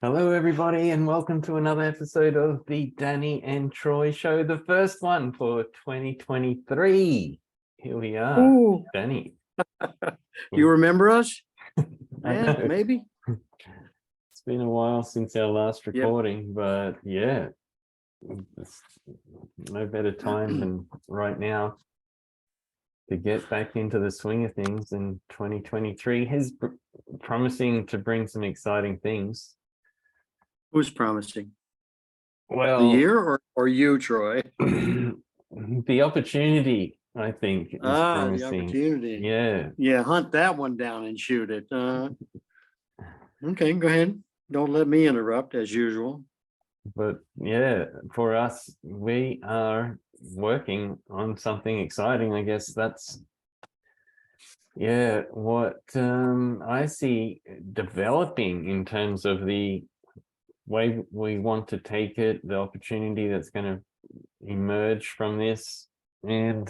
Hello, everybody, and welcome to another episode of the Danny and Troy Show, the first one for 2023. Here we are, Ooh, Danny. you remember us? I Yeah, know. maybe. It's been a while since our last Yep. recording, but yeah, it's no better time than right now to get back into the swing of things. And 2023 is promising to bring some exciting things. Who's promising? The Well, year or you, Troy? the opportunity, I think, is The promising. opportunity. Yeah, Yeah, hunt that one down and shoot it. Okay, go ahead. Don't let me interrupt as usual. but yeah, for us, we are working on something exciting. I guess that's what I see developing in terms of the way we want to take it, the opportunity that's going to emerge from this. And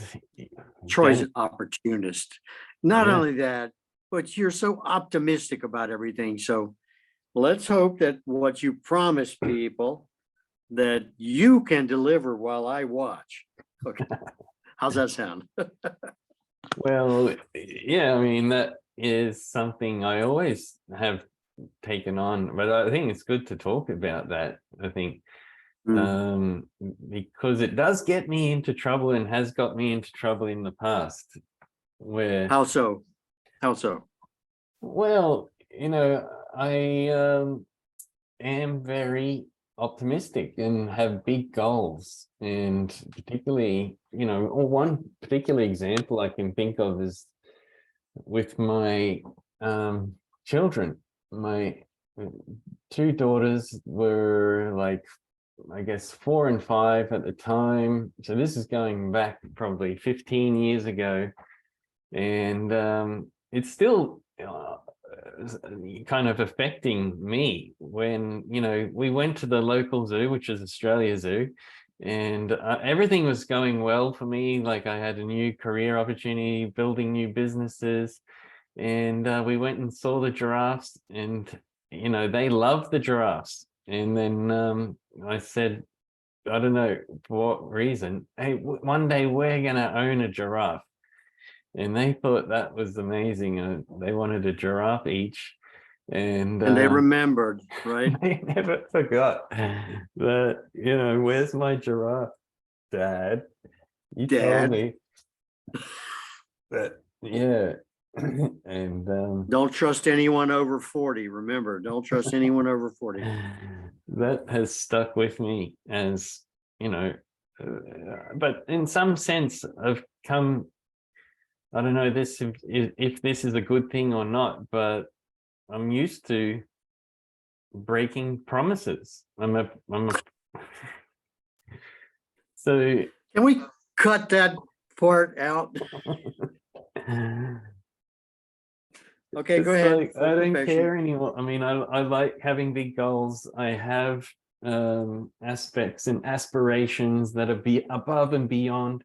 Troy's then, an opportunist. Not yeah. only that, but you're so optimistic about everything. So let's hope that what you promise people that you can deliver while I watch. Okay. How's that sound? Well, yeah, I mean, that is something I always have taken on, but I think it's good to talk about that. I think because it does get me into trouble and has got me into trouble in the past where, How so? How so? well, I am very optimistic and have big goals, and particularly, or one particular example I can think of is with my children. My two daughters were like, I guess, 4 and 5 at the time. So this is going back probably 15 years ago. And it's still kind of affecting me when, we went to the local zoo, which is Australia Zoo, and everything was going well for me. Like, I had a new career opportunity, building new businesses, and we went and saw the giraffes, and they loved the giraffes. And then I said, I don't know for what reason, hey, one day we're gonna own a giraffe. And they thought that was amazing. They wanted a giraffe each, and And they remembered, right? they never forgot that, where's my giraffe, Dad? You told Dad, me that, yeah. And don't trust anyone over 40. Remember, don't trust anyone over 40. that has stuck with me as, but in some sense, I've come, I don't know this if this is a good thing or not, but I'm used to breaking promises. So Can we cut that part out? Okay, go ahead. like, I don't care anymore. I mean, I like having big goals. I have aspects and aspirations that are be above and beyond.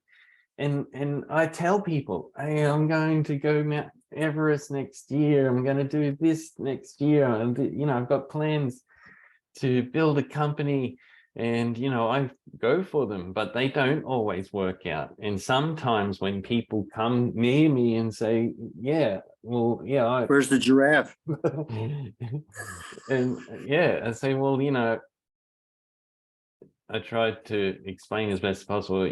And I tell people, hey, I'm going to go Mount Everest next year. I'm going to do this next year. And, I've got plans to build a company, and, I go for them, but they don't always work out. And sometimes when people come near me and say, yeah, well, yeah, Where's the giraffe? and yeah, I say, well, I tried to explain as best as possible,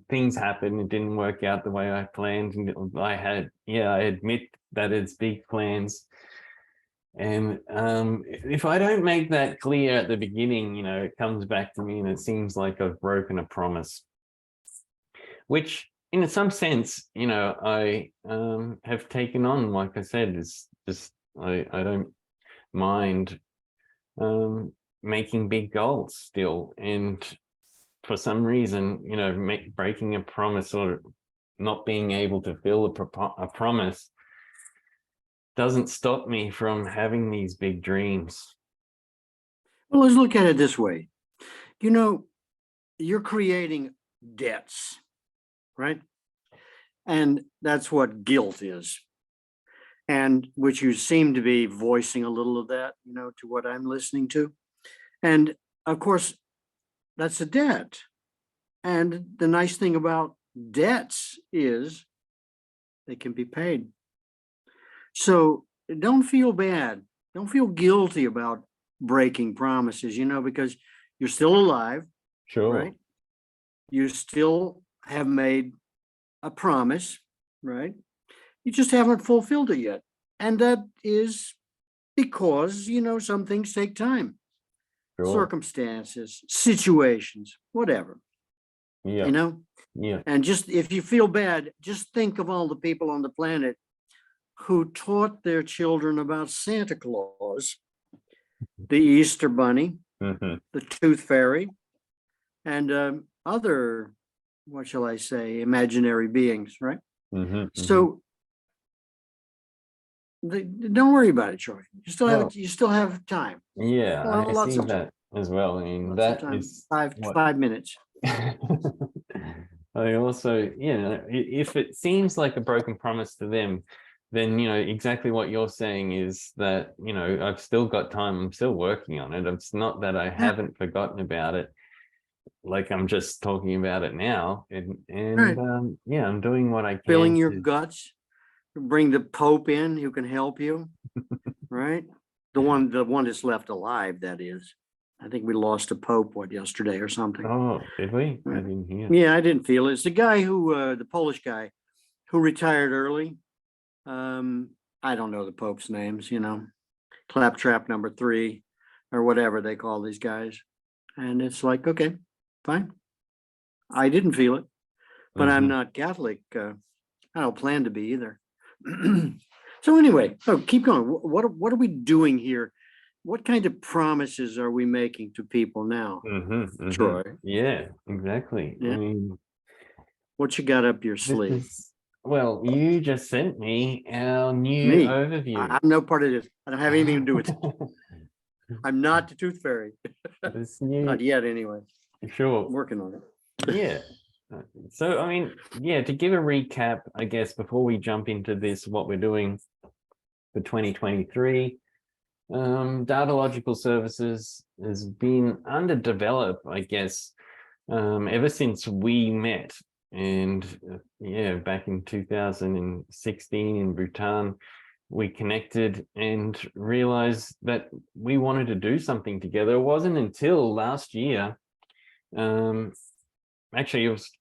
things happen, it didn't work out the way I planned. And I admit that it's big plans. And if I don't make that clear at the beginning, it comes back to me and it seems like I've broken a promise, which in some sense, I have taken on. Like I said, it's just, I don't mind making big goals still, and for some reason, breaking a promise or not being able to fill a promise doesn't stop me from having these big dreams. Well, let's look at it this way. You're creating debts, right? And that's what guilt is. and which you seem to be voicing a little of that, to what I'm listening to. And of course, that's a debt. And the nice thing about debts is they can be paid. So don't feel bad. Don't feel guilty about breaking promises, because you're still alive, Sure. right? You still have made a promise, right? You just haven't fulfilled it yet. And that is because, some things take time, Sure. circumstances, situations, whatever, Yeah. Yeah. And just if you feel bad, just think of all the people on the planet who taught their children about Santa Claus, the Easter Bunny, hmm the Tooth Fairy, and other, what shall I say, imaginary beings, right? So don't worry about it, Troy. You still have Well, you still have time. yeah, Well, I lots see of time. that as well. I mean, Lots of that time. is what 5 minutes. I also, if it seems like a broken promise to them, then, exactly what you're saying is that, I've still got time. I'm still working on it. It's not that I haven't forgotten about it. Like I'm just talking about it now. Right. Yeah, I'm doing what I can. Filling your guts. Bring the Pope in who can help you, right? The one that's left alive, that is. I think we lost a Pope, yesterday or something. Oh, did we? I Right. didn't hear. Yeah, I didn't feel it. It's the guy the Polish guy who retired early. I don't know the Pope's names, Claptrap number 3 or whatever they call these guys. And it's like, okay, fine. I didn't feel it, but I'm not Catholic. I don't plan to be either. So anyway, keep going. What are we doing here? What kind of promises are we making to people now, Troy? Yeah, exactly. Yeah. I mean, what you got up your this sleeve? is, well, you just sent me our new Me? overview. I'm no part of this. I don't have anything to do with it. I'm not the Tooth Fairy. This new, Not yet, anyway. sure. I'm working on it. Yeah. So, I mean, yeah, to give a recap, I guess, before we jump into this, what we're doing for 2023, Datalogical Services has been underdeveloped, I guess, ever since we met. And yeah, back in 2016 in Bhutan, we connected and realized that we wanted to do something together. It wasn't until last year, actually it was,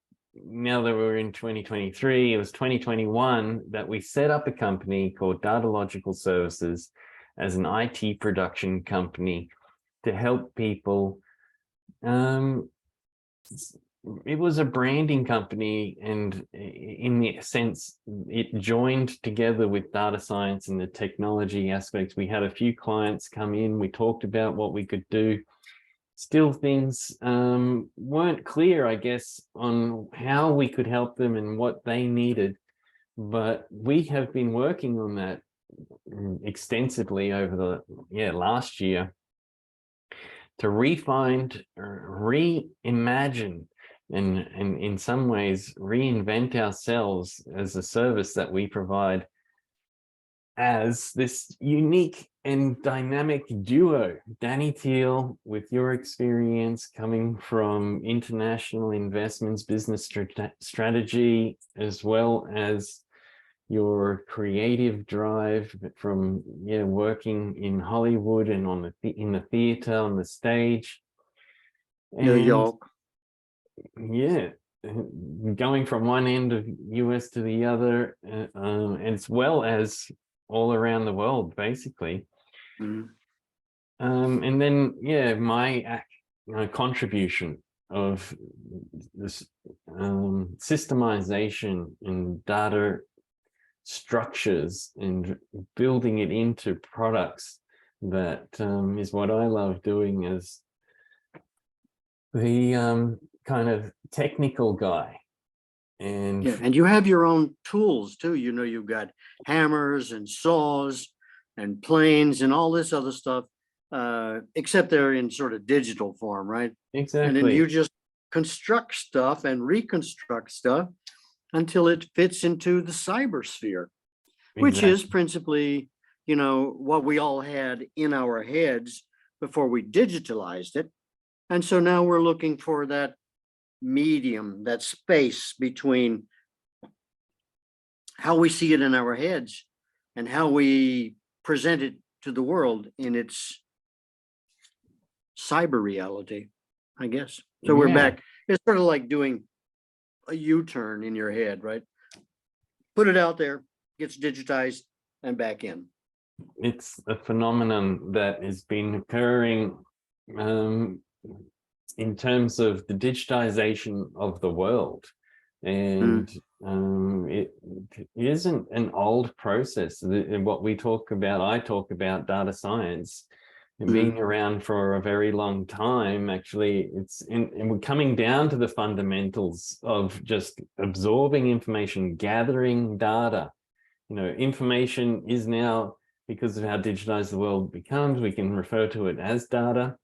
now that we're in 2023, it was 2021 that we set up a company called Datalogical Services as an IT production company to help people. It was a branding company, and in the sense it joined together with data science and the technology aspects. We had a few clients come in, we talked about what we could do. Still things weren't clear, I guess, on how we could help them and what they needed, but we have been working on that extensively over the last year to reimagine and in some ways reinvent ourselves as a service that we provide as this unique and dynamic duo. Danny Teal, with your experience coming from international investments, business strategy, as well as your creative drive from working in Hollywood and in the theater, on the stage. New York. Yeah, going from one end of US to the other, as well as all around the world, basically. And then, my contribution of this systemization and data structures and building it into products, that is what I love doing as the kind of technical guy. And and you have your own tools too. You've got hammers and saws and planes and all this other stuff, except they're in sort of digital form, right? exactly. And then you just construct stuff and reconstruct stuff until it fits into the cybersphere. which is exactly. principally, what we all had in our heads before we digitalized it. And so now we're looking for that medium, that space between how we see it in our heads and how we present it to the world in its cyber reality, I guess. So we're Yeah, back. It's sort of like doing a U-turn in your head, right? Put it out there, gets digitized, and back in. it's a phenomenon that has been occurring um, in terms of the digitization of the world. And it isn't an old process. What we talk about, I talk about data science and being Mm, around for a very long time. Actually, and we're coming down to the fundamentals of just absorbing information, gathering data. Information is now, because of how digitized the world becomes, we can refer to it as data.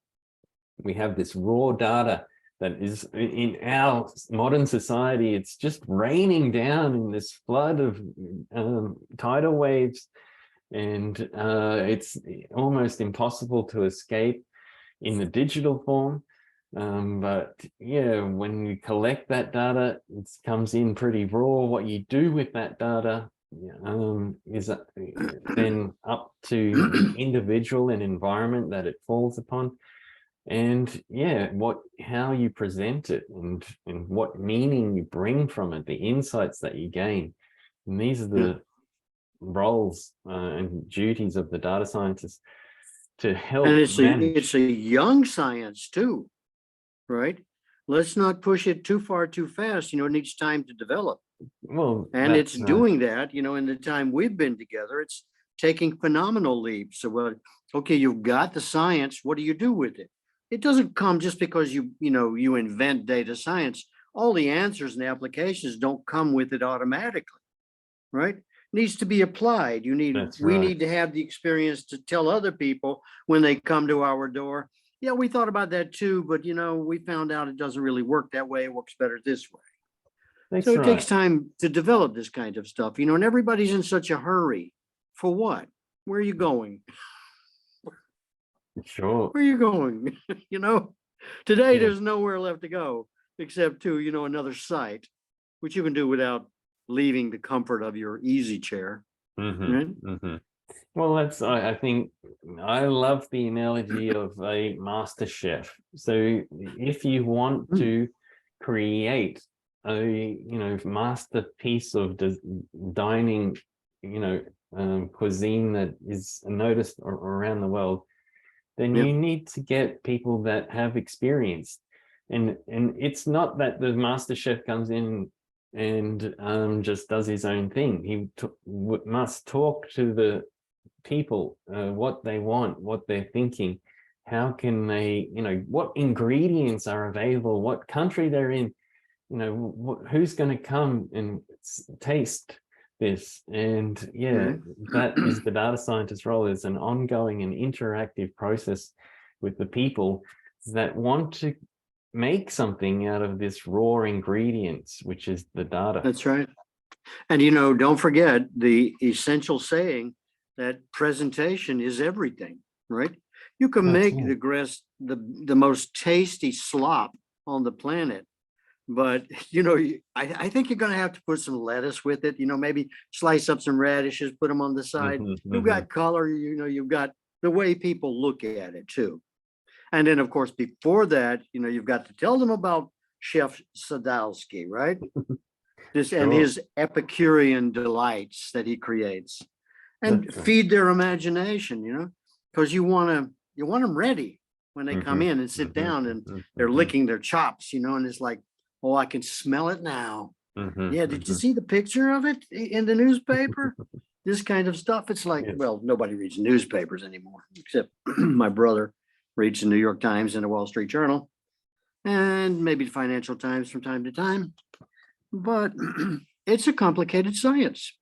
We have this raw data that is in our modern society. It's just raining down in this flood of tidal waves, and it's almost impossible to escape in the digital form. But yeah, when you collect that data, it comes in pretty raw. What you do with that data is then up to the individual and environment that it falls upon. And yeah, how you present it, and what meaning you bring from it, the insights that you gain. And these are yeah. the roles and duties of the data scientist, to And help it's manage. a young science too, right? Let's not push it too far too fast. It needs time to develop. Well, And it's that's doing that, in the time we've been together, it's taking phenomenal leaps. So, okay, you've got the science. What do you do with it? It doesn't come just because you invent data science. All the answers and applications don't come with it automatically, right? Needs to be applied. that's We right. need to have the experience to tell other people when they come to our door. Yeah, we thought about that too, but we found out it doesn't really work that way. It works better this way. So That's it takes right. time to develop this kind of stuff, and everybody's in such a hurry. For what? Where are you going? Sure. Where are you going? Today Yeah. there's nowhere left to go except to, another site, which you can do without leaving the comfort of your easy chair. Hmm. Right? Hmm. Well, I think I love the analogy of a master chef. So if you want Mm, to create a masterpiece of dining, cuisine that is noticed around the world, then yeah, you need to get people that have experience. And it's not that the master chef comes in and just does his own thing. He must talk to the people, what they want, what they're thinking, how can they, what ingredients are available, what country they're in, who's going to come and taste this. And yeah, right. that is the data scientist role, is an ongoing and interactive process with the people that want to make something out of this raw ingredients, which is the data. That's right. And don't forget the essential saying that presentation is everything, right? You can That's make it. the most tasty slop on the planet, but I think you're going to have to put some lettuce with it. Maybe slice up some radishes, put them on the side. Hmm. You've Hmm. got color. You've got the way people look at it too. And then, of course, before that, you've got to tell them about Chef Sadowski, right? This and Sure. his Epicurean delights that he creates, and That's right. feed their imagination, because you want them ready when they come Hmm. in and sit Hmm. down and Hmm. they're Hmm. licking their chops, and it's like, oh, I can smell it now. Hmm. Yeah, did you Hmm. see the picture of it in the newspaper? This kind of stuff. It's like, Yes. well, nobody reads newspapers anymore, except my brother reads the New York Times and the Wall Street Journal, and maybe the Financial Times from time to time. But it's a complicated science.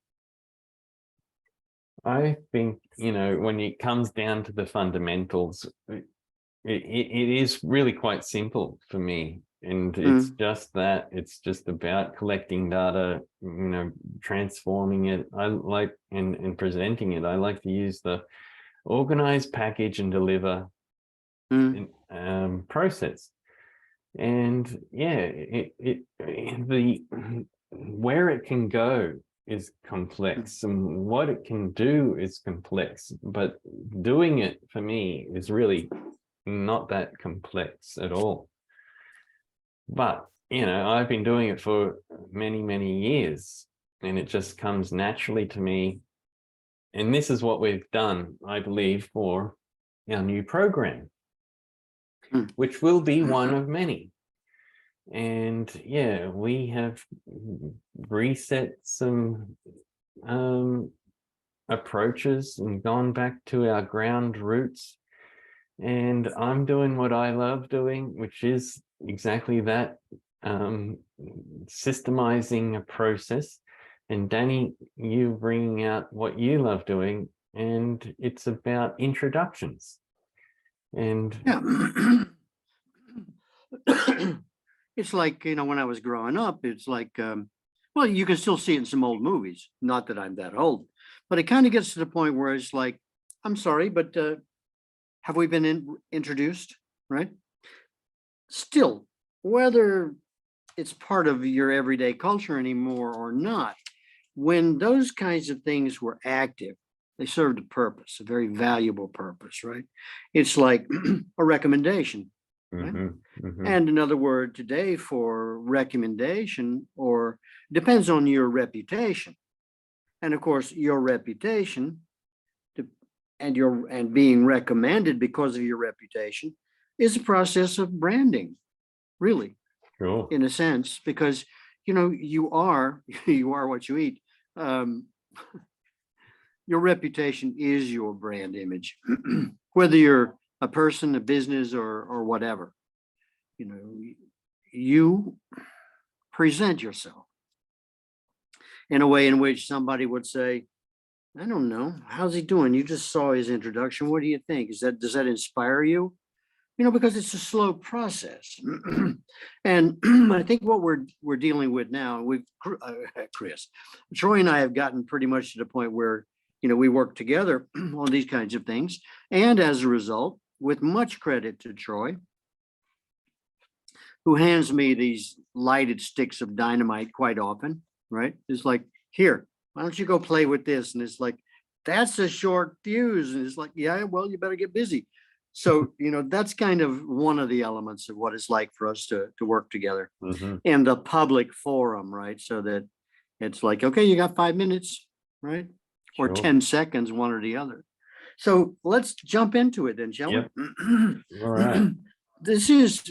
I think, when it comes down to the fundamentals, it is really quite simple for me. And it's just that, it's just about collecting data, transforming it. I like and presenting it. I like to use the organize, package, and deliver process. And yeah, the where it can go is complex, and what it can do is complex, but doing it for me is really not that complex at all. But I've been doing it for many years, and it just comes naturally to me. And this is what we've done, I believe, for our new program, which will be one of many. And yeah, we have reset some approaches and gone back to our ground roots. And I'm doing what I love doing, which is exactly that, systemizing a process. And Danny, you bringing out what you love doing, and it's about introductions. And yeah. It's like, when I was growing up, it's like, well, you can still see it in some old movies. Not that I'm that old, but it kind of gets to the point where it's like, I'm sorry, but have we been introduced, right? Still, whether it's part of your everyday culture anymore or not, when those kinds of things were active, they served a purpose, a very valuable purpose, right? It's like a recommendation. Right? And another word today for recommendation, or depends on your reputation. And of course, your reputation and being recommended because of your reputation is a process of branding, really, sure. In a sense, because you are what you eat. Your reputation is your brand image, whether you're a person, a business, or whatever. You present yourself in a way in which somebody would say, I don't know, how's he doing? You just saw his introduction. What do you think? Does that inspire you? Because it's a slow process. And I think what we're dealing with now, Chris, Troy and I have gotten pretty much to the point where, we work together on these kinds of things. And as a result, with much credit to Troy, who hands me these lighted sticks of dynamite quite often, right? It's like, here, why don't you go play with this? And it's like, that's a short fuse. And it's like, yeah, well, you better get busy. So, that's kind of one of the elements of what it's like for us to work together in the public forum, right? So that it's like, okay, you got 5 minutes, right? Or 10 seconds, one or the other. So let's jump into it then, shall we? All right. This is,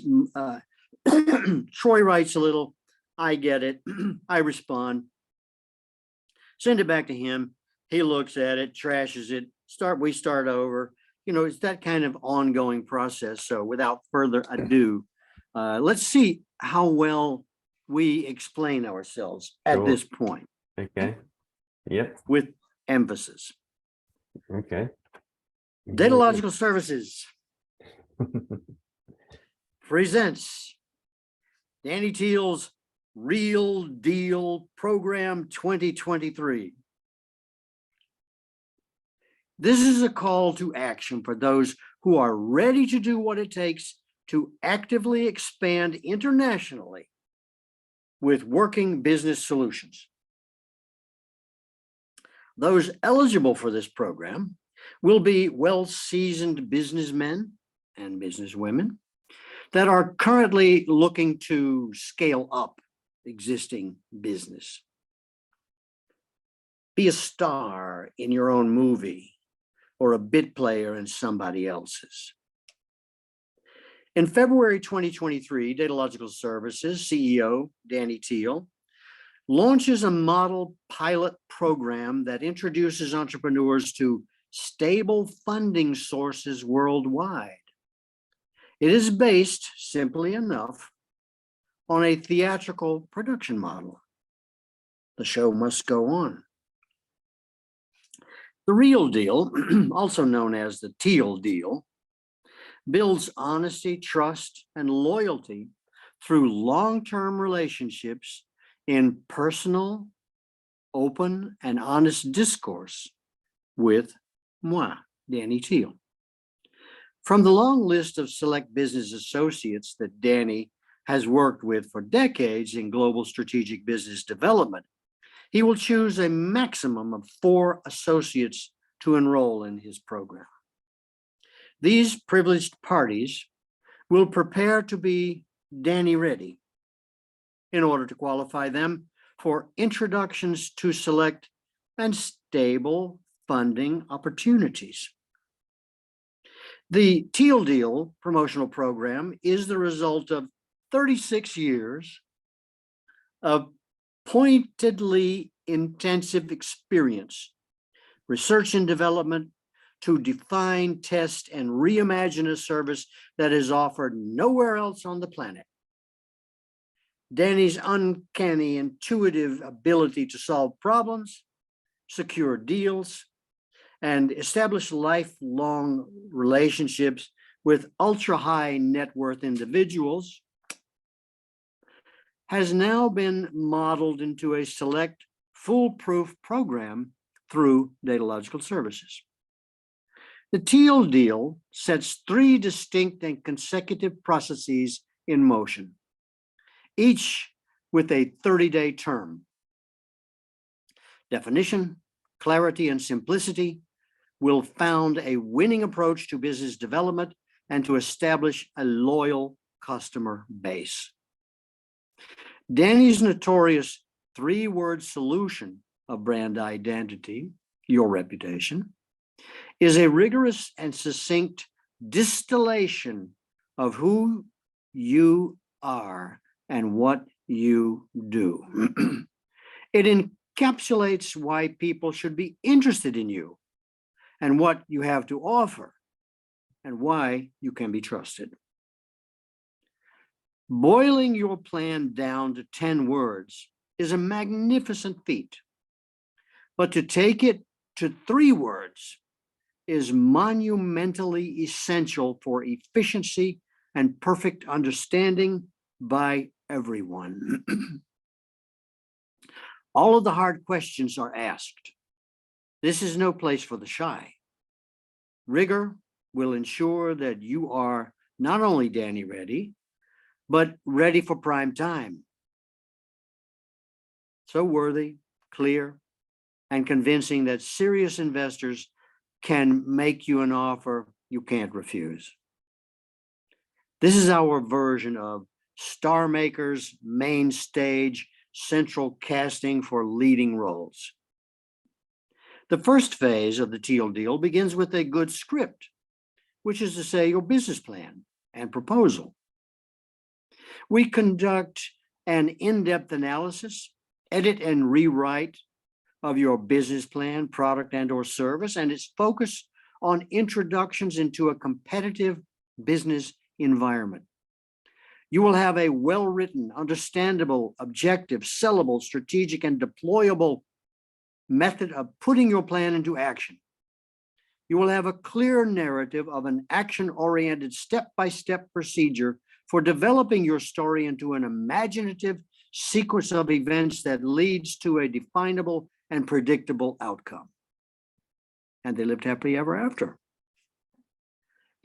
Troy writes a little, I get it, I respond, send it back to him, he looks at it, trashes it, we start over. It's that kind of ongoing process. So without further ado, let's see how well we explain ourselves at this point. Okay. Yep. With emphasis. Okay. Datalogical Services presents Danny Teal's Real Deal Program 2023. This is a call to action for those who are ready to do what it takes to actively expand internationally with working business solutions. Those eligible for this program will be well-seasoned businessmen and businesswomen that are currently looking to scale up existing business. Be a star in your own movie or a bit player in somebody else's. In February 2023, Datalogical Services CEO Danny Teal launches a model pilot program that introduces entrepreneurs to stable funding sources worldwide. It is based, simply enough, on a theatrical production model. The show must go on. The Real Deal, also known as the Teal Deal, builds honesty, trust, and loyalty through long-term relationships in personal, open, and honest discourse with moi, Danny Teal. From the long list of select business associates that Danny has worked with for decades in global strategic business development, he will choose a maximum of 4 associates to enroll in his program. These privileged parties will prepare to be Danny ready in order to qualify them for introductions to select and stable funding opportunities. The Teal Deal promotional program is the result of 36 years of pointedly intensive experience, research and development to define, test, and reimagine a service that is offered nowhere else on the planet. Danny's uncanny, intuitive ability to solve problems, secure deals, and establish lifelong relationships with ultra-high net worth individuals has now been modeled into a select foolproof program through Datalogical Services. The Teal Deal sets 3 distinct and consecutive processes in motion, each with a 30-day term. Definition, clarity, and simplicity will found a winning approach to business development and to establish a loyal customer base. Danny's notorious 3-word solution of brand identity, your reputation, is a rigorous and succinct distillation of who you are and what you do. It encapsulates why people should be interested in you and what you have to offer and why you can be trusted. Boiling your plan down to 10 words is a magnificent feat, but to take it to 3 words is monumentally essential for efficiency and perfect understanding by everyone. All of the hard questions are asked. This is no place for the shy. Rigor will ensure that you are not only Danny ready, but ready for prime time. So worthy, clear, and convincing that serious investors can make you an offer you can't refuse. This is our version of Star Maker's main stage central casting for leading roles. The first phase of the Teal Deal begins with a good script, which is to say your business plan and proposal. We conduct an in-depth analysis, edit and rewrite of your business plan, product, and/or service, and its focus on introductions into a competitive business environment. You will have a well-written, understandable, objective, sellable, strategic, and deployable method of putting your plan into action. You will have a clear narrative of an action-oriented, step-by-step procedure for developing your story into an imaginative sequence of events that leads to a definable and predictable outcome. And they lived happily ever after.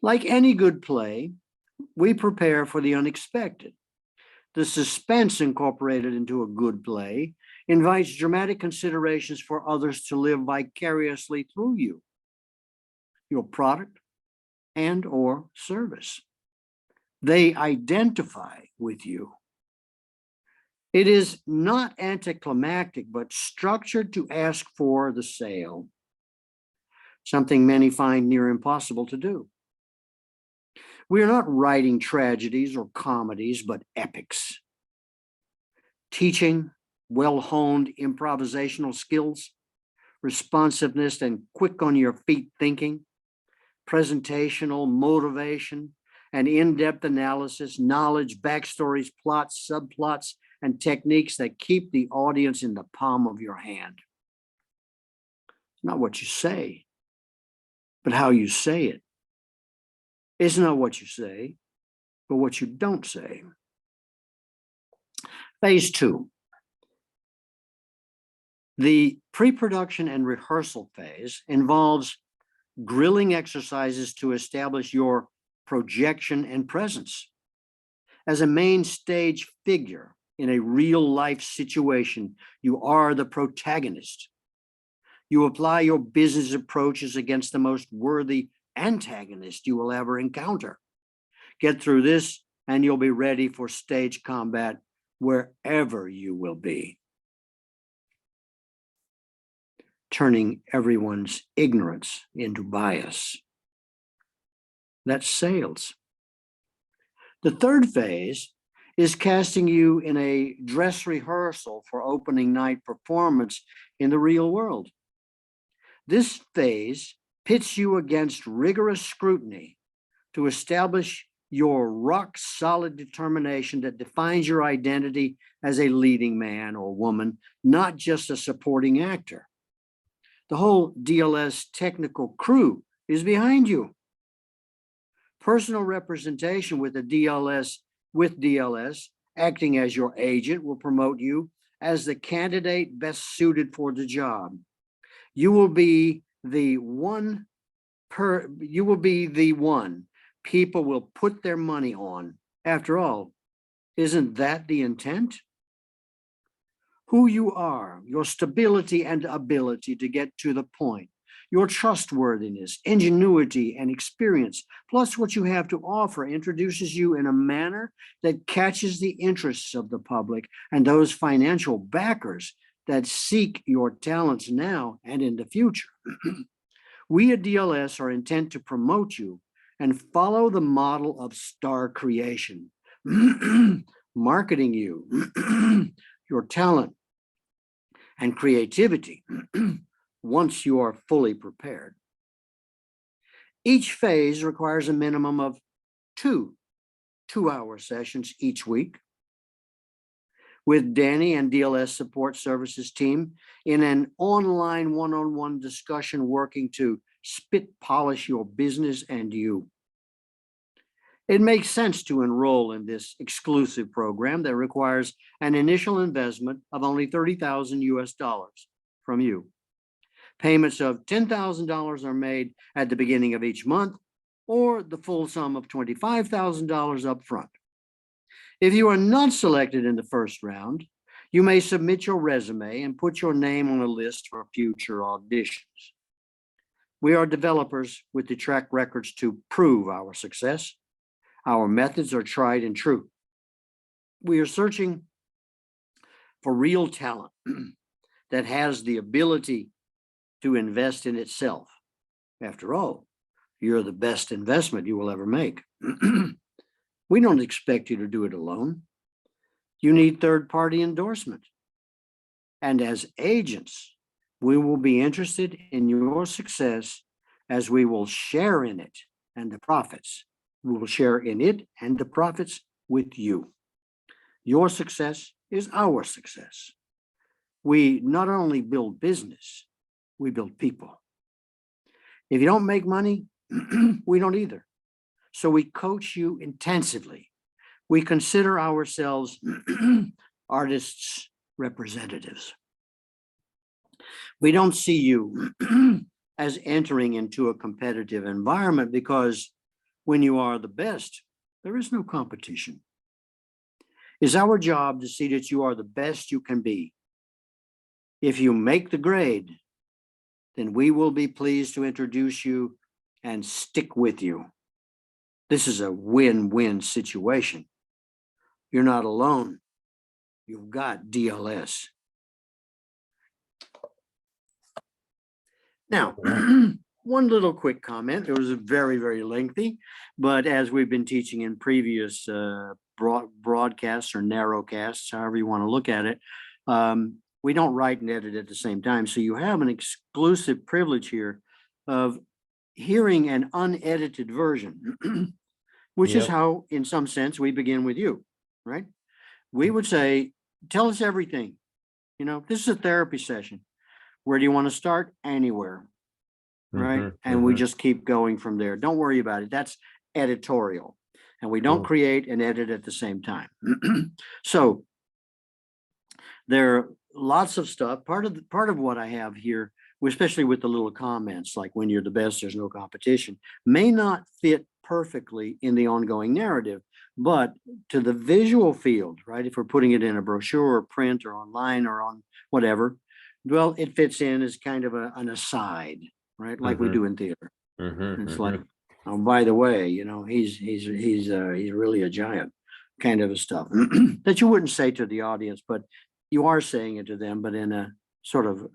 Like any good play, we prepare for the unexpected. The suspense incorporated into a good play invites dramatic considerations for others to live vicariously through you, your product and/or service. They identify with you. It is not anticlimactic, but structured to ask for the sale, something many find near impossible to do. We are not writing tragedies or comedies, but epics. Teaching well-honed improvisational skills, responsiveness and quick on your feet thinking, presentational motivation, and in-depth analysis, knowledge, backstories, plots, subplots, and techniques that keep the audience in the palm of your hand. It's not what you say, but how you say it. It's not what you say, but what you don't say. Phase 2. The pre-production and rehearsal phase involves grilling exercises to establish your projection and presence. As a main stage figure in a real life situation, you are the protagonist. You apply your business approaches against the most worthy antagonist you will ever encounter. Get through this and you'll be ready for stage combat wherever you will be. Turning everyone's ignorance into bias. That's sales. The third phase is casting you in a dress rehearsal for opening night performance in the real world. This phase pits you against rigorous scrutiny to establish your rock solid determination that defines your identity as a leading man or woman, not just a supporting actor. The whole DLS technical crew is behind you. Personal representation with DLS acting as your agent will promote you as the candidate best suited for the job. You will be the one people will put their money on. After all, isn't that the intent? Who you are, your stability and ability to get to the point, your trustworthiness, ingenuity, and experience, plus what you have to offer, introduces you in a manner that catches the interests of the public and those financial backers that seek your talents now and in the future. We at DLS are intent to promote you and follow the model of star creation, marketing you, your talent, and creativity once you are fully prepared. Each phase requires a minimum of two-hour sessions each week with Danny and DLS support services team in an online one-on-one discussion working to spit polish your business and you. It makes sense to enroll in this exclusive program that requires an initial investment of only $30,000 US from you. Payments of $10,000 are made at the beginning of each month, or the full sum of $25,000 up front. If you are not selected in the first round, you may submit your resume and put your name on a list for future auditions. We are developers with the track records to prove our success. Our methods are tried and true. We are searching for real talent that has the ability to invest in itself. After all, you're the best investment you will ever make. We don't expect you to do it alone. You need third-party endorsement. And as agents, we will be interested in your success as we will share in it and the profits. We will share in it and the profits with you. Your success is our success. We not only build business, we build people. If you don't make money, we don't either. So we coach you intensively. We consider ourselves artists' representatives. We don't see you as entering into a competitive environment because when you are the best, there is no competition. It's our job to see that you are the best you can be. If you make the grade, then we will be pleased to introduce you and stick with you. This is a win-win situation. You're not alone. You've got DLS. Now, one little quick comment. It was very, very lengthy, but as we've been teaching in previous broadcasts or narrowcasts, however you want to look at it, we don't write and edit at the same time. So you have an exclusive privilege here of hearing an unedited version, which is how, in some sense, we begin with you, right? We would say, tell us everything. You know, this is a therapy session. Where do you want to start? Anywhere, right? And we just keep going from there. Don't worry about it. That's editorial. And we don't create and edit at the same time. So There are lots of stuff. Part of what I have here, especially with the little comments, like when you're the best, there's no competition, may not fit perfectly in the ongoing narrative, but to the visual field, right? If we're putting it in a brochure or print or online or on whatever, well, it fits in as kind of an aside, right? Like we Mhm. do in theater. Mhm, It's mhm. like, oh, by the way, he's really a giant, kind of a stuff that you wouldn't say to the audience, but you are saying it to them, but in a sort of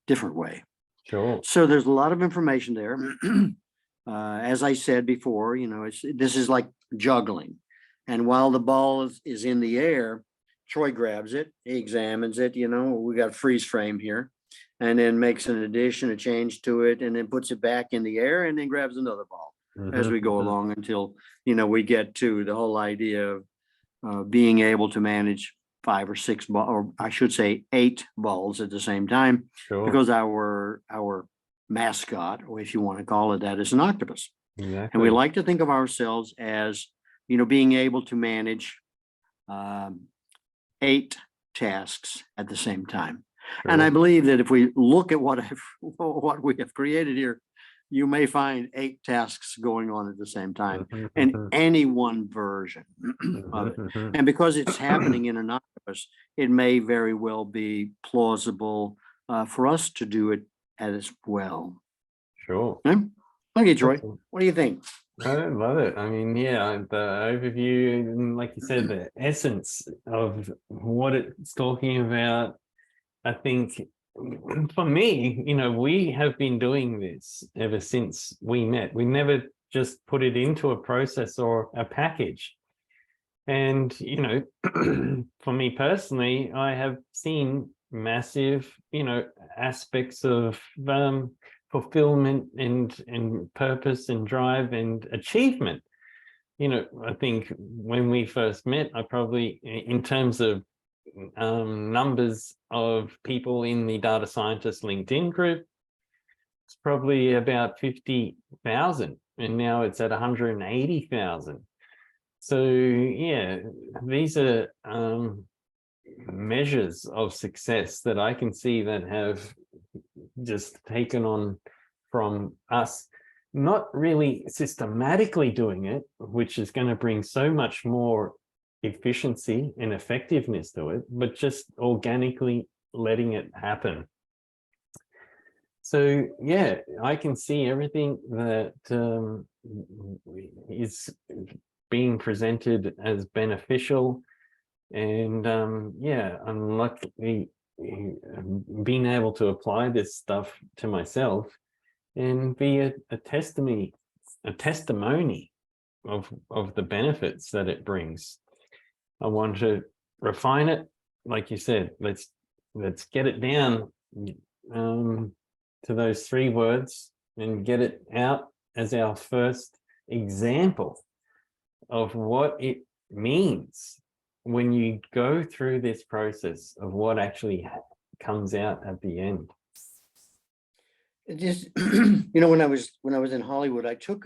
different way. Sure. So there's a lot of information there. As I said before, this is like juggling. And while the ball is in the air, Troy grabs it, he examines it, we got freeze frame here, and then makes an addition, a change to it, and then puts it back in the air and then grabs another ball as Mhm, we go mhm. along until, we get to the whole idea of being able to manage 5 or 6 ball, or I should say 8 balls at the same time, Sure. because our mascot, or if you want to call it that, is an octopus. And we Exactly. like to think of ourselves as, being able to manage um, 8 tasks at the same time. And I Sure. believe that if we look at what we have created here, you may find 8 tasks going on at the same time Mhm, in mhm. any one version of Mhm, it. mhm. And because it's happening in an octopus, it may very well be plausible for us to do it as well. Sure. Hmm? Okay, Troy, Awesome. what do you think? I love it. I mean, yeah, the overview, and like you said, the essence of what it's talking about. I think for me, we have been doing this ever since we met. We never just put it into a process or a package. And, for me personally, I have seen massive, aspects of fulfillment and purpose and drive and achievement. I think when we first met, I probably, in terms of numbers of people in the data scientist LinkedIn group, it's probably about 50,000, and now it's at 180,000. So yeah, these are measures of success that I can see that have just taken on from us not really systematically doing it, which is going to bring so much more efficiency and effectiveness to it, but just organically letting it happen. So yeah, I can see everything that is being presented as beneficial, and yeah, I'm luckily being able to apply this stuff to myself and be a testimony of the benefits that it brings. I want to refine it, like you said. Let's get it down um, to those 3 words and get it out as our first example of what it means when you go through this process of what actually comes out at the end. It just, when I was in Hollywood, I took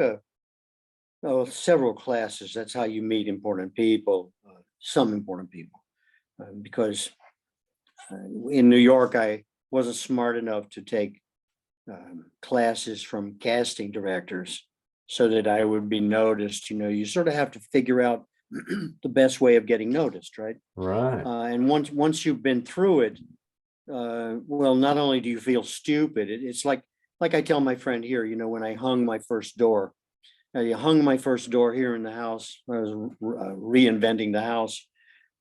several classes. That's how you meet important people, some important people, because in New York, I wasn't smart enough to take classes from casting directors so that I would be noticed. You sort of have to figure out the best way of getting noticed, right? Right. And once you've been through it, well, not only do you feel stupid, it's like I tell my friend here, when I hung my first door. I hung my first door here in the house. I was reinventing the house,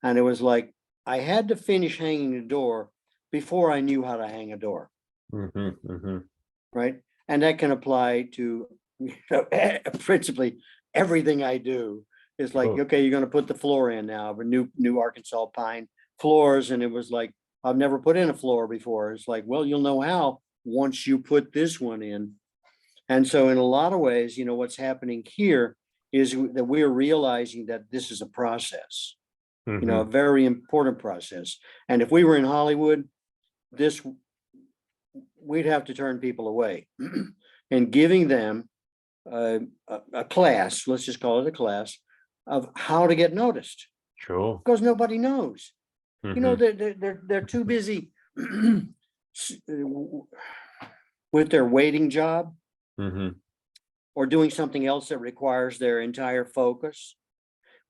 and it was like I had to finish hanging the door before I knew how to hang a door, Mm-hmm, mm-hmm. right? And that can apply to principally everything I do. It's like, Sure. okay, you're going to put the floor in now, but new Arkansas pine floors, and it was like I've never put in a floor before. It's like, well, you'll know how once you put this one in. And so in a lot of ways, what's happening here is that we're realizing that this is a process, a Mm-hmm. very important process. And if we were in Hollywood, this we'd have to turn people away and giving them a class, let's just call it a class, of how to get noticed, Sure. because nobody knows. You know, Mhm. they're too busy with their waiting job Mhm. or doing something else that requires their entire focus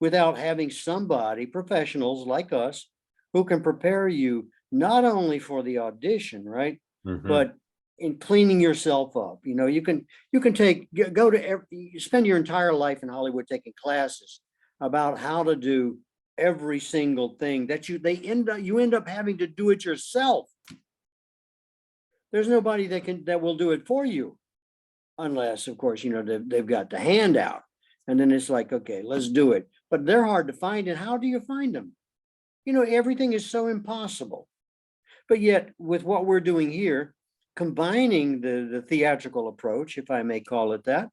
without having somebody, professionals like us, who can prepare you not only for the audition, right? Mhm. But in cleaning yourself up. You know, you can go to you spend your entire life in Hollywood taking classes about how to do every single thing that you end up having to do it yourself. There's nobody that will do it for you unless, of course, they've got the handout. And then it's like, okay, let's do it. But they're hard to find. And how do you find them? Everything is so impossible. But yet, with what we're doing here, combining the theatrical approach, if I may call it that,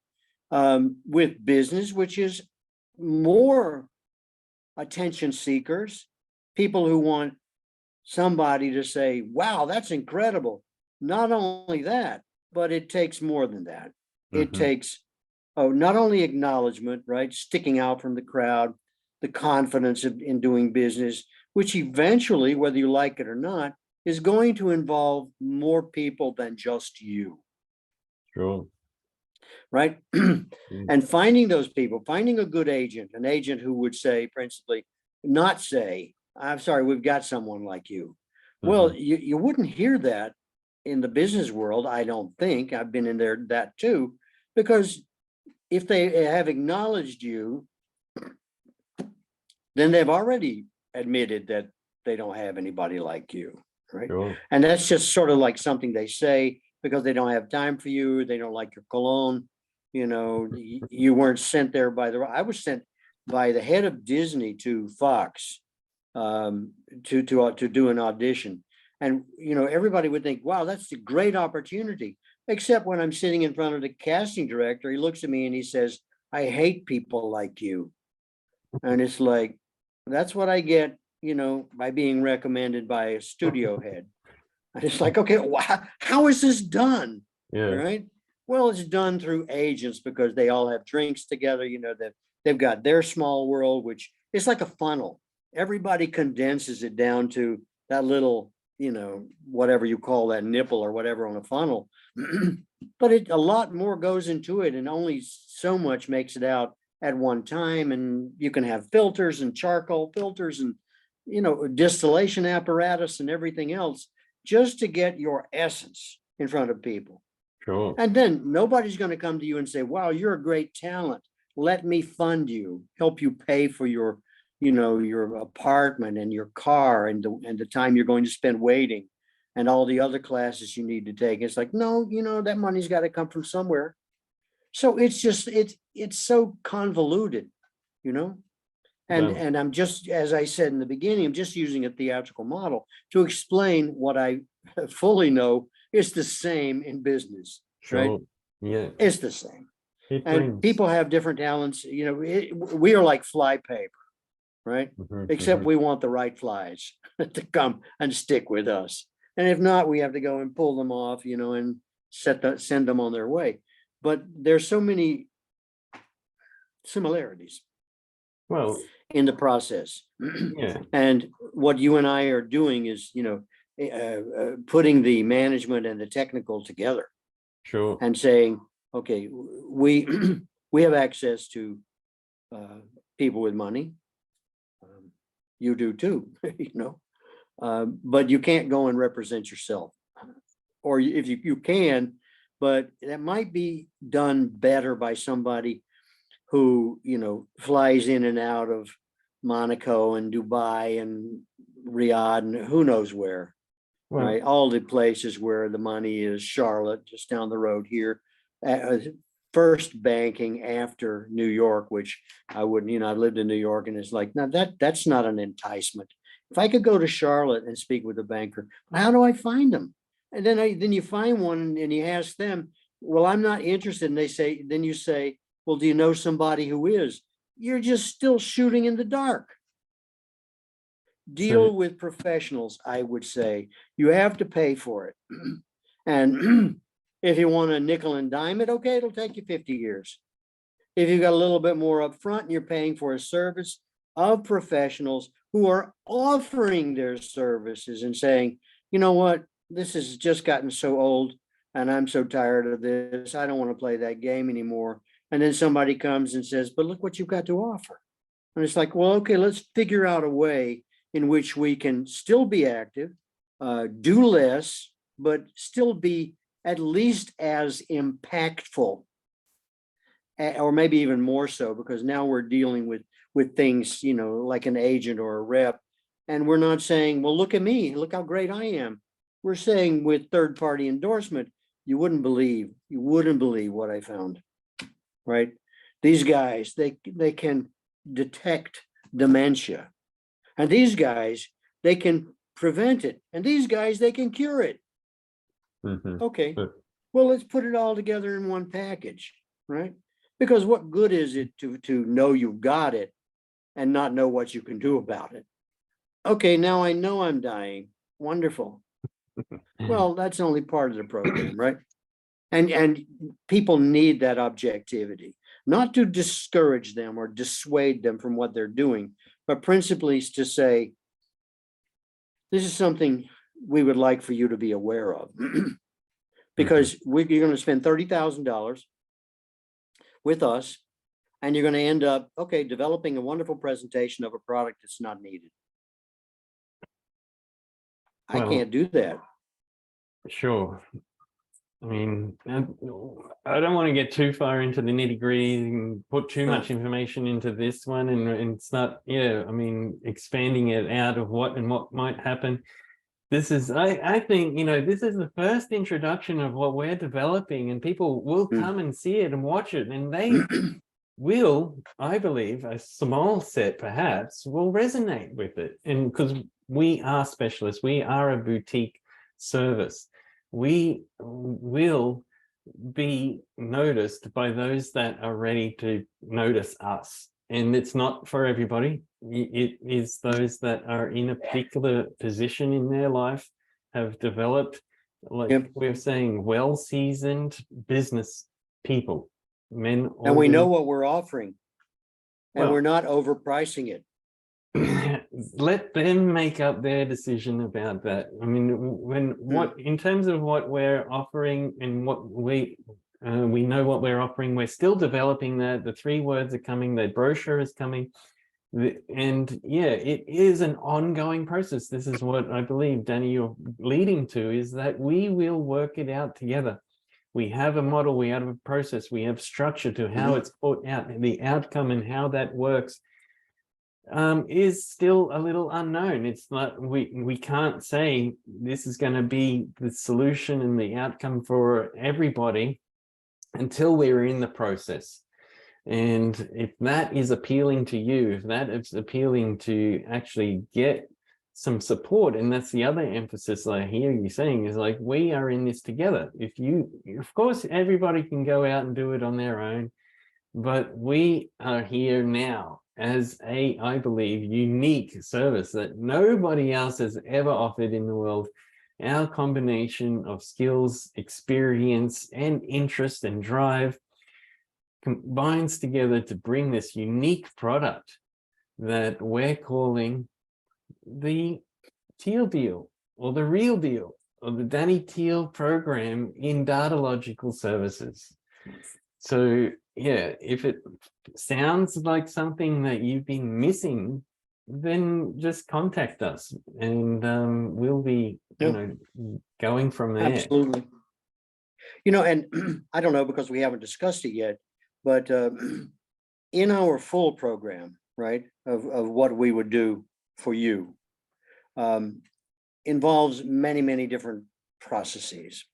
with business, which is more attention seekers, people who want somebody to say, wow, that's incredible. Not only that, but it takes more than that. It Mhm. takes not only acknowledgement, right? Sticking out from the crowd, the confidence in doing business, which eventually, whether you like it or not, is going to involve more people than just you, Sure. right? Mm. And finding those people, finding a good agent, an agent who would say, principally, not say, I'm sorry, we've got someone like you. Well, Mhm. you wouldn't hear that in the business world, I don't think. I've been in there that too, because if they have acknowledged you, then they've already admitted that they don't have anybody like you, right? Sure. And that's just sort of like something they say because they don't have time for you. They don't like your cologne. You weren't sent there I was sent by the head of Disney to Fox to do an audition. And everybody would think, wow, that's a great opportunity. Except when I'm sitting in front of the casting director, he looks at me and he says, I hate people like you. And it's like, that's what I get, by being recommended by a studio head. And it's like, okay, how is this done? Yeah. Right? Well, it's done through agents because they all have drinks together, that they've got their small world, which is like a funnel. Everybody condenses it down to that little, whatever you call that nipple or whatever on a funnel. But a lot more goes into it and only so much makes it out at one time. And you can have filters and charcoal filters and, distillation apparatus and everything else just to get your essence in front of people. Sure. And then nobody's going to come to you and say, wow, you're a great talent. Let me fund you, help you pay for your apartment and your car and the time you're going to spend waiting and all the other classes you need to take. It's like, no, that money's got to come from somewhere. So it's so convoluted, you know? And Well, and I'm just, as I said in the beginning, I'm just using a theatrical model to explain what I fully know is the same in business, right? sure. Yeah. It's the same. It And brings. people have different talents. We are like fly paper, right? Mhm. Except Mhm. we want the right flies to come and stick with us. And if not, we have to go and pull them off, and send them on their way. But there's so many similarities Well, in the process. yeah. And what you and I are doing is, putting the management and the technical together Sure. and saying, okay, we we have access to uh, people with money. You do too, but you can't go and represent yourself, or if you can, but that might be done better by somebody who flies in and out of Monaco and Dubai and Riyadh and who knows where, Well, right? All the places where the money is. Charlotte, just down the road here. First banking after New York, which I wouldn't, I lived in New York and it's like, now that's not an enticement. If I could go to Charlotte and speak with a banker, how do I find them? And then you find one and you ask them, well, I'm not interested. And then you say, well, do you know somebody who is? You're just still shooting in the dark. so Deal with professionals, I would say. You have to pay for it. And if you want a nickel and dime it, okay, it'll take you 50 years. If you've got a little bit more upfront and you're paying for a service, of professionals who are offering their services and saying, you know what, this has just gotten so old and I'm so tired of this. I don't want to play that game anymore. And then somebody comes and says, but look what you've got to offer. And it's like, well, okay, let's figure out a way in which we can still be active, do less, but still be at least as impactful, or maybe even more so, because now we're dealing with things, you know, like an agent or a rep. And we're not saying, well, look at me, look how great I am. We're saying with third-party endorsement, you wouldn't believe what I found, right? These guys, they can detect dementia. And these guys, they can prevent it. And these guys, they can cure it. Mhm. Okay, But- well, let's put it all together in one package, right? Because what good is it to know you've got it and not know what you can do about it? Okay, now I know I'm dying. Wonderful. Well, that's only part of the program, right? And people need that objectivity, not to discourage them or dissuade them from what they're doing, but principally to say, this is something we would like for you to be aware of. Because you're going to spend $30,000 with us, and you're going to end up, okay, developing a wonderful presentation of a product that's not needed. I Well, can't do that. Sure. I mean, I don't want to get too far into the nitty gritty and put too No. much information into this one and start, yeah, I mean, expanding it out of what might happen. This is, I think, you know, this is the first introduction of what we're developing, and people will come and see it and watch it, and they will, I believe, a small set perhaps, will resonate with it. And because we are specialists, we are a boutique service, we will be noticed by those that are ready to notice us. And it's not for everybody. It is those that are in a particular position in their life, have developed, like Yep. we're saying, well-seasoned business people, men or And we know women. what we're offering, and Well, we're not overpricing it. let them make up their decision about that. I mean, what in terms of what we're offering and what we know what we're offering, we're still developing that. The 3 words are coming, the brochure is coming. And yeah, it is an ongoing process. This is what I believe, Danny, you're leading to, is that we will work it out together. We have a model, we have a process, we have structure to how it's put out, and the outcome and how that works is still a little unknown. It's not, we can't say this is going to be the solution and the outcome for everybody until we're in the process. And if that is appealing to you, if that is appealing to actually get some support, and that's the other emphasis I hear you saying, is like, we are in this together. If you, of course, everybody can go out and do it on their own, but we are here now as a, I believe, unique service that nobody else has ever offered in the world. Our combination of skills, experience, and interest and drive combines together to bring this unique product that we're calling the Teal Deal, or the Real Deal, or the Danny Teal program in Datalogical Services. So yeah, if it sounds like something that you've been missing, then just contact us, and we'll be, you know, going from there. Absolutely. You know, and I don't know, because we haven't discussed it yet, but in our full program, right, of what we would do for you, involves many, many different processes.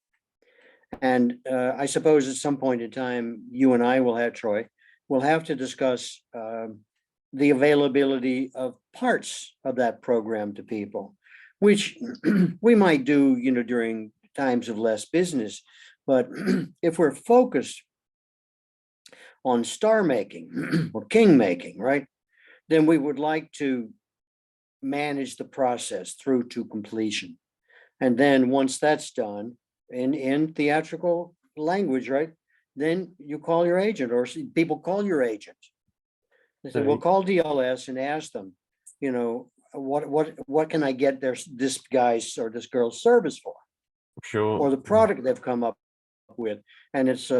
And I suppose at some point in time, you and I will have, Troy, we'll have to discuss the availability of parts of that program to people, which we might do, you know, during times of less business. But if we're focused on star making or king making, right, then we would like to manage the process through to completion. And then once that's done in theatrical language, right, then you call your agent, or people call your agent. They So said, well, call DLS and ask them, you know, what can I get this guy's or this girl's service for? sure. Or the product they've come up with, and it's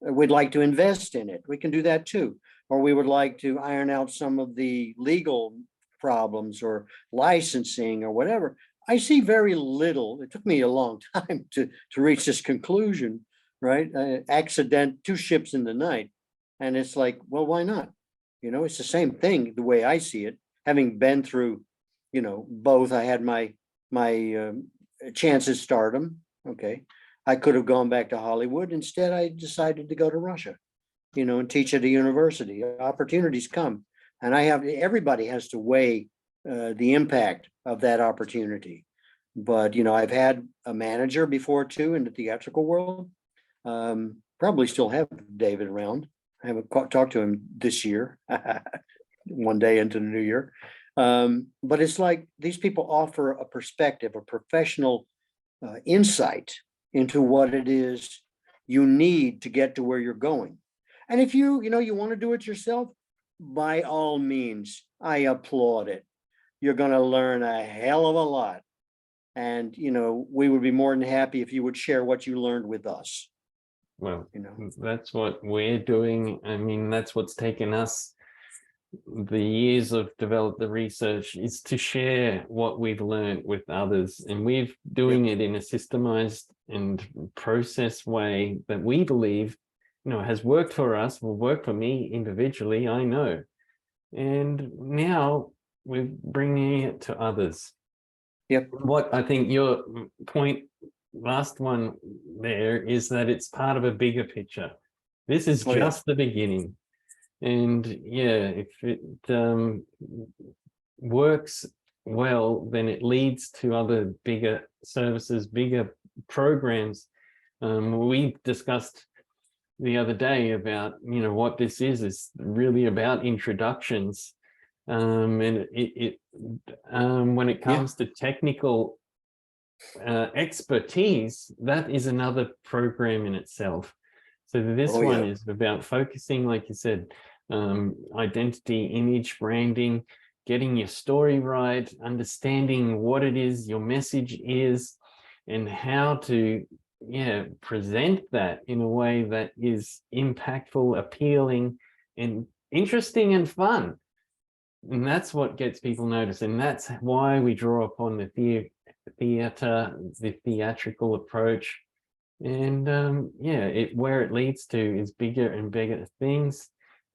we'd like to invest in it. We can do that too. Or we would like to iron out some of the legal problems or licensing or whatever. I see very little. It took me a long time to reach this conclusion, right? Two ships in the night. And it's like, well, why not? You know, it's the same thing the way I see it, having been through, you know, both. I had my chance at stardom. Okay. I could have gone back to Hollywood. Instead, I decided to go to Russia, you know, and teach at a university. Opportunities come. And everybody has to weigh the impact of that opportunity. But, you know, I've had a manager before too in the theatrical world. Probably still have David around. I haven't talked to him this year, one day into the new year. But it's like these people offer a perspective, a professional insight into what it is you need to get to where you're going. And if you want to do it yourself, by all means, I applaud it. You're going to learn a hell of a lot. And, you know, we would be more than happy if you would share what you learned with us. Well, You know, that's what we're doing. I mean, that's what's taken us the years of develop the research, is to share what we've learned with others, and we're doing it in a systemized and process way that we believe, you know, has worked for us, will work for me individually, I know. And now we're bringing it to others. Yep. What I think your point, last one there, is that it's part of a bigger picture. This is Oh, yeah. just the beginning. And yeah, if it works well, then it leads to other bigger services, bigger programs. We discussed the other day about, you know, what this is really about introductions. And when it comes to technical expertise, that is another program in itself. So this one is about focusing, like you said, identity, image, branding, getting your story right, understanding what it is your message is, and how to present that in a way that is impactful, appealing, and interesting and fun. And that's what gets people noticed. And that's why we draw upon the theater, the theatrical approach. And where it leads to is bigger and bigger things,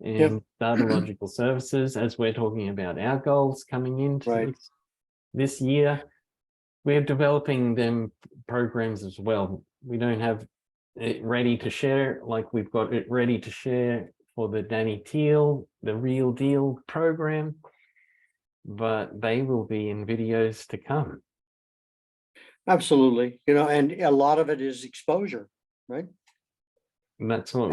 and Datalogical services, as we're talking about our goals coming into this year, we're developing them programs as well. We don't have it ready to share like we've got it ready to share for the Danny Teal, the Real Deal program, but they will be in videos to come. Absolutely. You know, and a lot of it is exposure, right? And that's what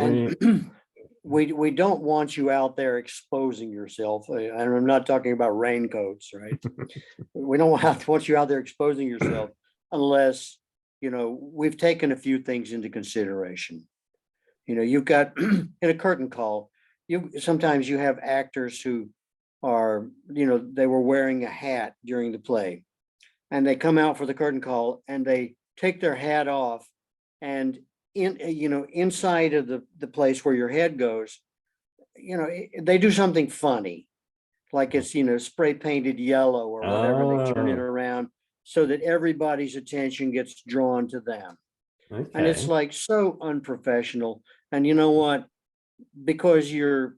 we don't want you out there exposing yourself. And I'm not talking about raincoats, right? We don't want you out there exposing yourself unless, you know, we've taken a few things into consideration. You know, you've got in a curtain call, sometimes you have actors who are, you know, they were wearing a hat during the play, and they come out for the curtain call and they take their hat off, and inside of the place where your head goes, you know, they do something funny, like it's, you know, spray painted yellow or whatever. They turn it around so that everybody's attention gets drawn to them. And it's like so unprofessional. And you know what? Because your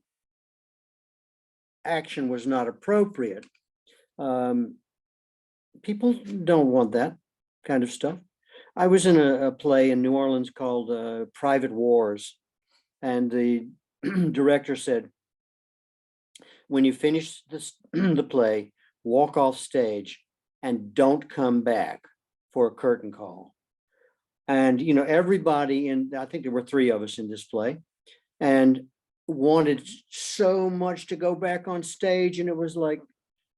action was not appropriate, people don't want that kind of stuff. I was in a play in New Orleans called Private Wars, and the director said, when you finish the play, walk off stage and don't come back for a curtain call. And, you know, everybody I think there were 3 of us in this play, and wanted so much to go back on stage. And it was like,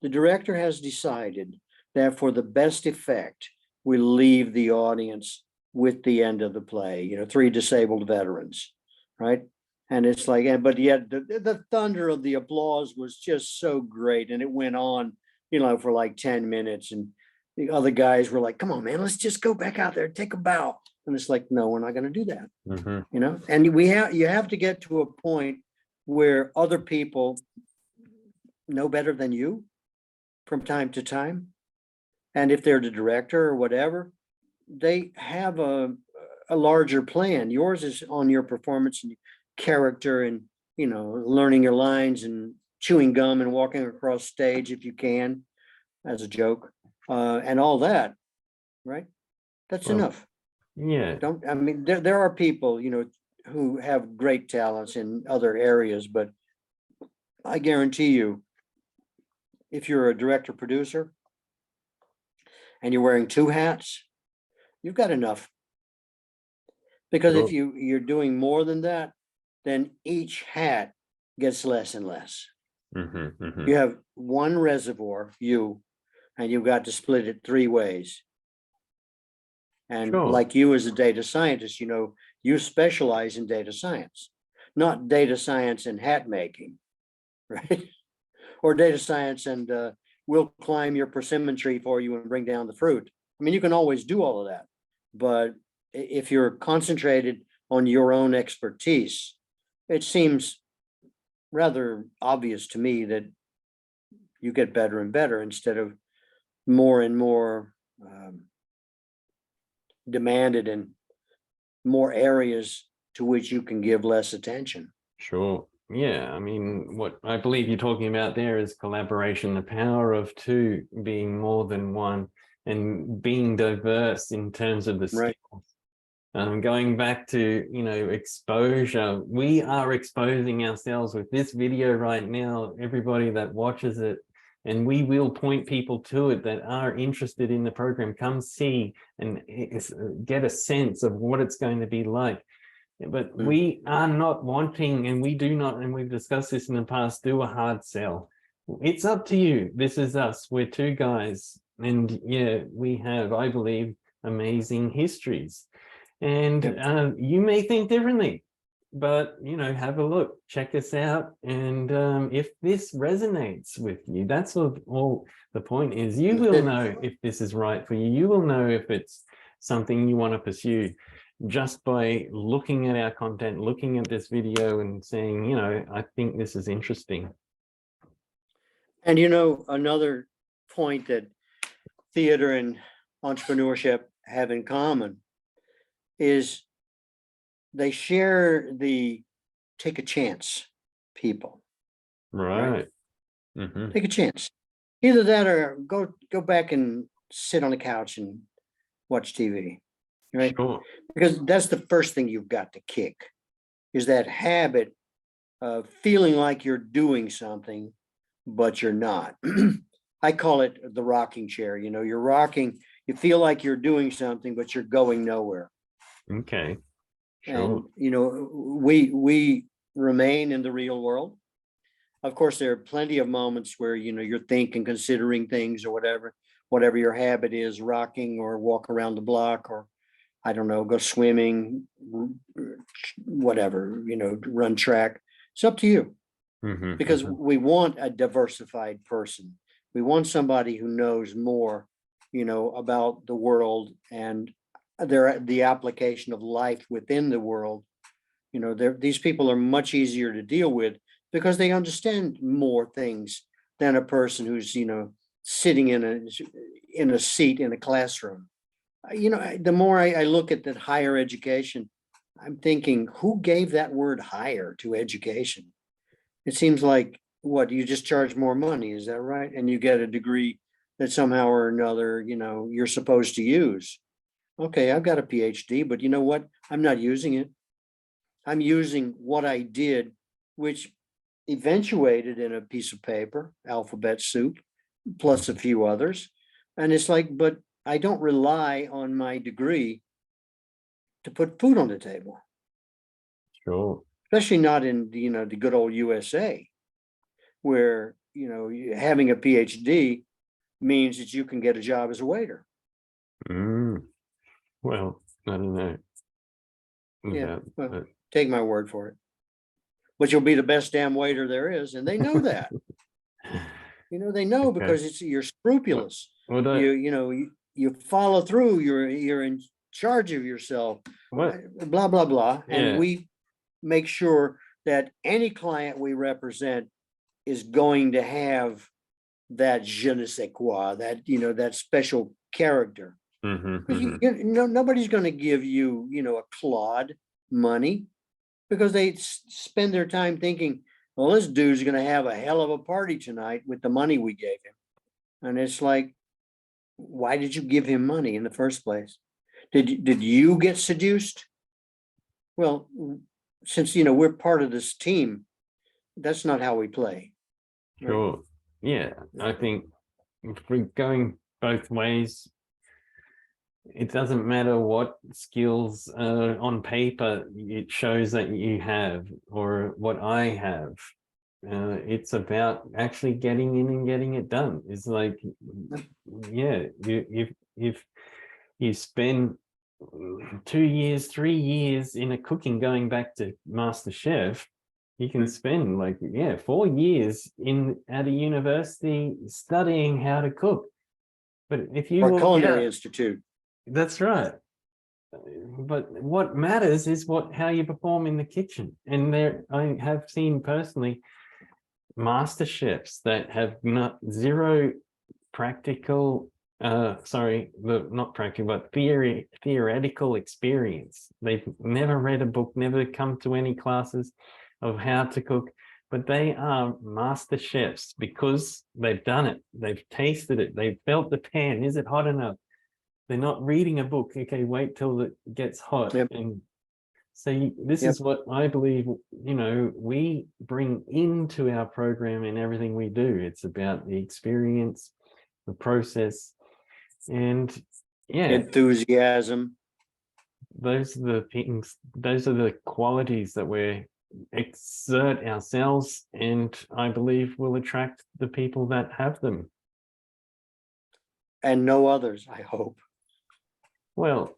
the director has decided that for the best effect, we leave the audience with the end of the play, you know, 3 disabled veterans, right? And it's like, but yet the thunder of the applause was just so great. And it went on, for like 10 minutes. And the other guys were like, come on, man, let's just go back out there, take a bow. And it's like, no, we're not going to do that. And you have to get to a point where other people know better than you from time to time. And if they're the director or whatever, they have a larger plan. Yours is on your performance and character and, learning your lines and chewing gum and walking across stage if you can, as a joke, and all that, right? That's Well, enough. Yeah. There are people, who have great talents in other areas, but I guarantee you, if you're a director producer and you're wearing two hats, you've got enough. Because if Sure. you're doing more than that, then each hat gets less and less. You have one reservoir, and you've got to split it three ways. And Sure. like you as a data scientist, you specialize in data science, not data science and hat making, right? Or data science and we'll climb your persimmon tree for you and bring down the fruit. You can always do all of that, but if you're concentrated on your own expertise, it seems rather obvious to me that you get better and better instead of more and more demanded in more areas to which you can give less attention. Sure. Yeah. What I believe you're talking about there is collaboration, the power of two being more than one and being diverse in terms of the Right. skills. Going back to, exposure, we are exposing ourselves with this video right now, everybody that watches it, and we will point people to it that are interested in the program. Come see and get a sense of what it's going to be like. But we are not wanting, and we do not, and we've discussed this in the past, do a hard sell. It's up to you. This is us. We're two guys. And yeah, we have, I believe, amazing histories. And you may think differently, but have a look, check us out. And if this resonates with you, that's all the point is. You will know if this is right for you. You will know if it's something you want to pursue just by looking at our content, looking at this video and saying, I think this is interesting. And another point that theater and entrepreneurship have in common is they share the take a chance people. Right. Take a chance. Either that or go back and sit on the couch and watch TV. Right. Sure. Because that's the first thing you've got to kick is that habit of feeling like you're doing something, but you're not. I call it the rocking chair. You're rocking, you feel like you're doing something, but you're going nowhere. Okay. Sure. And we remain in the real world. Of course, there are plenty of moments where you're thinking, considering things or whatever your habit is, rocking or walk around the block or I don't know, go swimming, whatever, run track. It's up to you. Because we want a diversified person. We want somebody who knows more, about the world and the application of life within the world. These people are much easier to deal with because they understand more things than a person who's, sitting in a seat in a classroom. The more I look at that higher education, I'm thinking, who gave that word higher to education? It seems like you just charge more money, is that right? And you get a degree that somehow or another, you're supposed to use. Okay, I've got a PhD, but you know what? I'm not using it. I'm using what I did, which eventuated in a piece of paper, alphabet soup, plus a few others. And it's like, but I don't rely on my degree to put food on the table. Sure. Especially not in the good old USA, where having a PhD means that you can get a job as a waiter. Well, I don't know. Yeah, well, take my word for it. but you'll be the best damn waiter there is. And they know that, they know Okay. because you're scrupulous. Well, You follow through, you're in charge of yourself, what? blah, blah, blah. Yeah. And we make sure that any client we represent is going to have that je ne sais quoi, that, that special character. Mhm, 'Cause mhm. nobody's gonna give you, a clod money because they spend their time thinking, well, this dude's gonna have a hell of a party tonight with the money we gave him. And it's like, why did you give him money in the first place? Did you get seduced? Well, since, we're part of this team, that's not how we play. Right? Sure. Yeah, I think if we're going both ways, it doesn't matter what skills on paper it shows that you have or what I have. It's about actually getting in and getting it done. It's like, yeah, if you spend 2 years, 3 years in a cooking, going back to Master Chef, you can spend 4 years at a university studying how to cook. But if you Or walk Culinary out, Institute. that's right. But what matters is how you perform in the kitchen. And I have seen personally master chefs that have zero practical, not practical, but theoretical experience. They've never read a book, never come to any classes of how to cook, but they are master chefs because they've done it. They've tasted it. They've felt the pan. Is it hot enough? They're not reading a book. Okay, wait till it gets hot. Yep. And so this Yep. is what I believe, we bring into our program and everything we do. It's about the experience, the process, and yeah, Enthusiasm. those are the things, those are the qualities that we exert ourselves, and I believe will attract the people that have them. And no others, I hope. Well,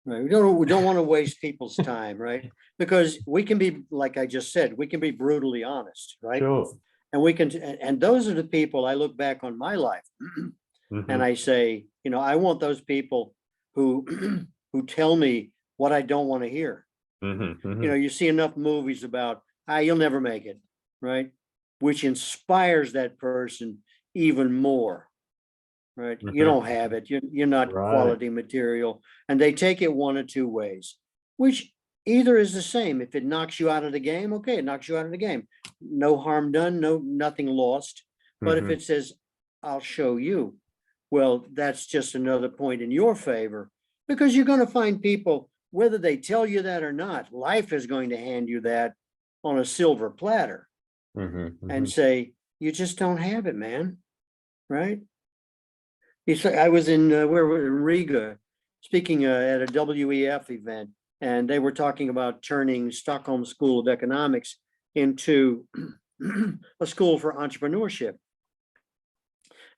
Right. We don't want to waste people's time, right? Because we can be, like I just said, we can be brutally honest, right? sure. And and those are the people I look back on my life and Mhm, I say, I want those people who who tell me what I don't want to hear. mhm, mhm. You see enough movies about, you'll never make it, right? Which inspires that person even more. Right? You Mhm. don't have it. You're not Right. quality material. And they take it one of two ways, which either is the same. If it knocks you out of the game, okay, it knocks you out of the game. No harm done, nothing lost. But if Mhm. it says, I'll show you, well, that's just another point in your favor, because you're going to find people, whether they tell you that or not, life is going to hand you that on a silver platter Mhm, and mhm. say, you just don't have it, man. Right? I was in where in Riga, speaking at a WEF event, and they were talking about turning Stockholm School of Economics into a school for entrepreneurship.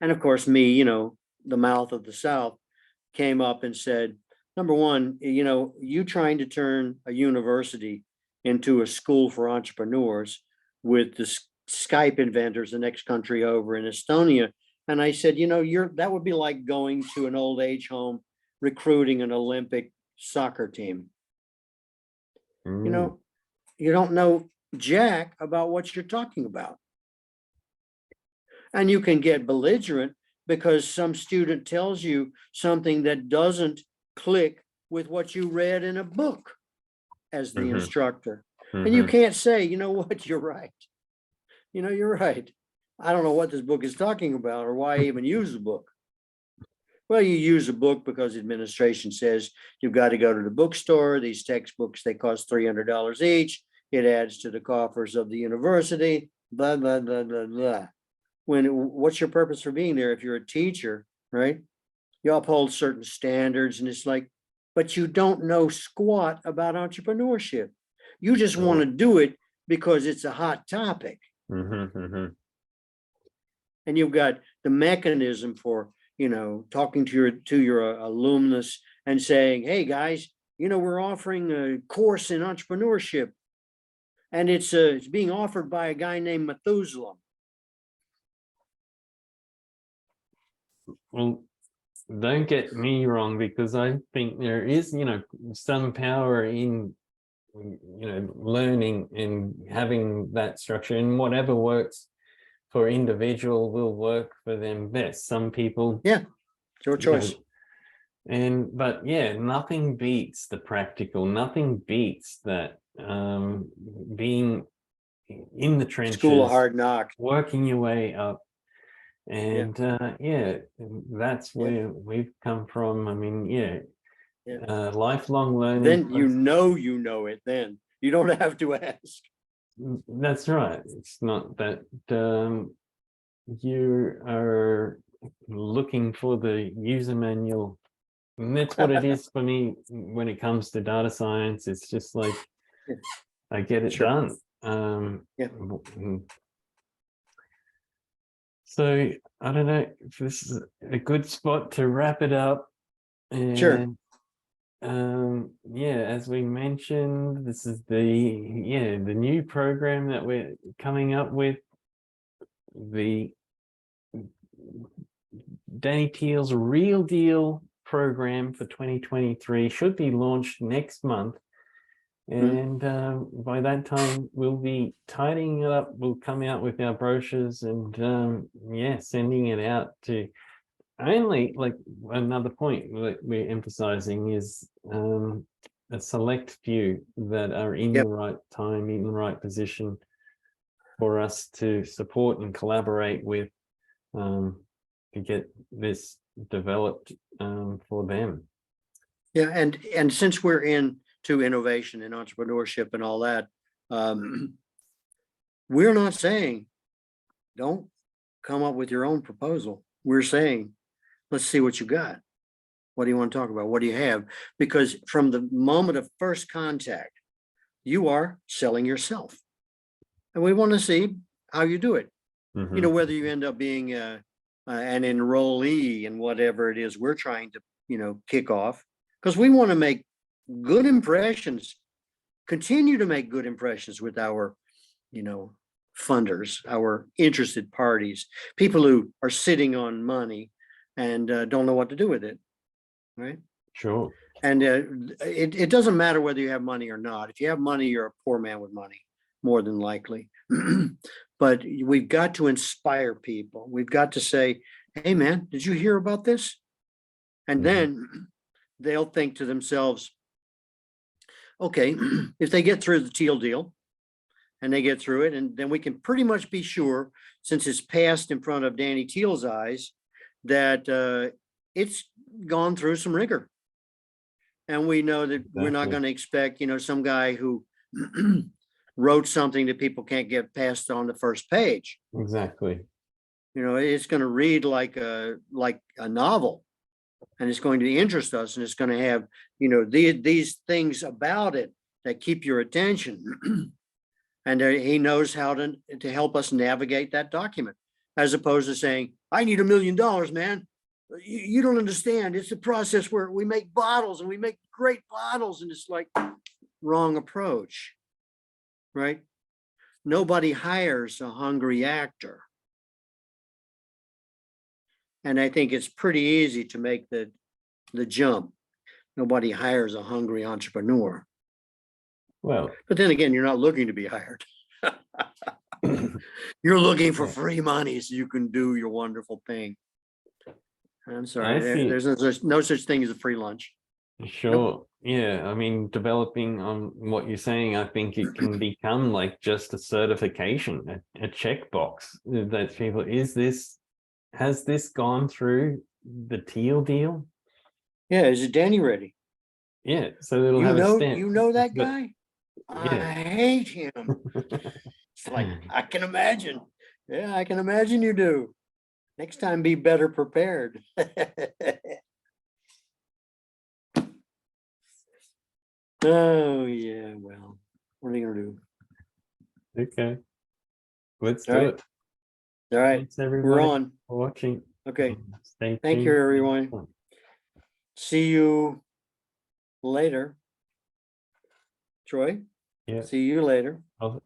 And of course, me, the mouth of the South, came up and said, number one, you trying to turn a university into a school for entrepreneurs with the Skype inventors, the next country over in Estonia. And I said, that would be like going to an old age home, recruiting an Olympic soccer team. Mm. You don't know jack about what you're talking about. And you can get belligerent because some student tells you something that doesn't click with what you read in a book as the Mhm, instructor. And you mhm. can't say, you know what, you're right. You're right. I don't know what this book is talking about or why I even use the book. Well, you use a book because the administration says you've got to go to the bookstore. These textbooks, they cost $300 each. It adds to the coffers of the university, blah, blah, blah, blah, blah. What's your purpose for being there if you're a teacher, right? You uphold certain standards and it's like, but you don't know squat about entrepreneurship. You just want to do it because it's a hot topic. Mhm, mhm. And you've got the mechanism for, talking to your alumnus and saying, hey guys, we're offering a course in entrepreneurship. And it's being offered by a guy named Methuselah. Well, don't get me wrong, because I think there is, some power in, learning and having that structure, and whatever works for individual will work for them best. Some people, Yeah, it's your choice. but yeah, nothing beats the practical, nothing beats that, being in the trenches, School of hard knocks. working your way up. And that's where we've come from. I mean, lifelong learning. Then you know it. Then you don't have to ask. That's right. It's not that you are looking for the user manual. And that's what it is for me when it comes to data science. It's just like I get it done. So I don't know if this is a good spot to wrap it up. And, as we mentioned, this is the new program that we're coming up with. The Danny Teal's Real Deal program for 2023 should be launched next month. And by that time, we'll be tidying it up. We'll come out with our brochures and sending it out to only, like, another point that we're emphasizing is a select few that are in the right time, in the right position for us to support and collaborate with to get this developed for them. Yeah, and since we're into innovation and entrepreneurship and all that, we're not saying don't come up with your own proposal. We're saying, let's see what you got. What do you want to talk about? What do you have? Because from the moment of first contact, you are selling yourself. And we want to see how you do it. Whether you end up being an enrollee in whatever it is we're trying to, kick off. Because we want to make good impressions, continue to make good impressions with our, funders, our interested parties, people who are sitting on money and don't know what to do with it, right? Sure. And it doesn't matter whether you have money or not. If you have money, you're a poor man with money, more than likely. But we've got to inspire people. We've got to say, hey, man, did you hear about this? And then they'll think to themselves, okay, if they get through the Teal deal and they get through it, and then we can pretty much be sure, since it's passed in front of Danny Teal's eyes, that it's gone through some rigor. And we know that we're not going to expect, some guy who wrote something that people can't get past on the first page. Exactly. It's going to read like a novel, and it's going to interest us, and it's going to have, these things about it that keep your attention. And he knows how to help us navigate that document, as opposed to saying, I need $1 million, man. You don't understand. It's a process where we make bottles, and we make great bottles. And it's like, wrong approach, right? Nobody hires a hungry actor. And I think it's pretty easy to make the jump. Nobody hires a hungry entrepreneur. Well, but then again, you're not looking to be hired. You're looking for free money so you can do your wonderful thing. I'm sorry, there's no such thing as a free lunch. Sure. Nope. Yeah. I mean, developing on what you're saying, I think it can become like just a certification, a checkbox that people, has this gone through the Teal deal? Yeah. Is it Danny ready? Yeah. So it'll have a stamp. You know that guy? I hate him. It's like, I can imagine. Yeah, I can imagine you do. Next time, be better prepared. Oh, yeah, well, what are you gonna do? Okay. Let's do it. All right, thanks everybody we're on. for watching. Okay, Stay thank you, everyone. See you later. Troy? Yeah. See you later. I'll